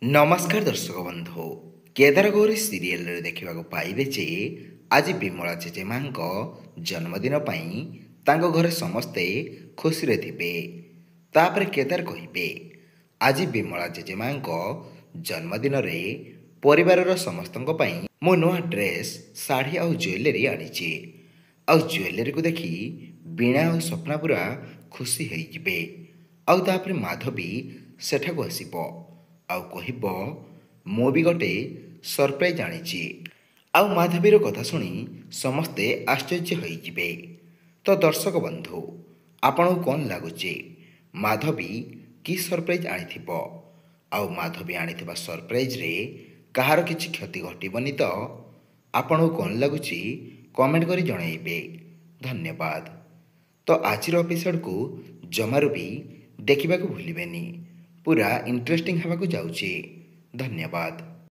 नमस्कार दर्शक बंधु केदारगौरी सीरियल देखा पाइबे जे आज विमला जेजेमा जन्मदिन घरे समस्ते खुशी रे थिबे। तापर केदार कहिबे आज विमला जेजेमा जन्मदिन रे परिवार समस्तों मो नुआ ड्रेस शाढ़ी आ ज्वेलरी आनी आ ज्वेलरी को देखी वीणा और स्वप्ना पूरा खुशी होइजिबे। आउे माधवी सेठाକୁ ଆସିବ ଆଉ କହିବ ମୁଁ ବି ଗୋଟେ ସରପ୍ରାଇଜ୍ ଆଣିଛି। ଆଉ ମାଧବୀର କଥା ଶୁଣି ସମସ୍ତେ ଆଶ୍ଚର୍ଯ୍ୟ ହୋଇଯିବେ। ତ ଦର୍ଶକ ବନ୍ଧୁ ଆପଣଙ୍କୁ କ'ଣ ଲାଗୁଛି ମାଧବୀ କି ସରପ୍ରାଇଜ୍ ଆଣିଥିବ? ଆଉ ମାଧବୀ ଆଣିଥିବା ସରପ୍ରାଇଜ୍ରେ କାହାର କିଛି କ୍ଷତି ଘଟିବନି ତ? ଆପଣଙ୍କୁ କ'ଣ ଲାଗୁଛି କମେଣ୍ଟ କରି ଜଣାଇବେ। ଧନ୍ୟବାଦ। ତ ଆଜିର ଏପିସୋଡ଼କୁ ଜମାରୁ ବି ଦେଖିବାକୁ ଭୁଲିବେନି, पूरा इंटरेस्टिंग हेबाकु जाउची। धन्यवाद।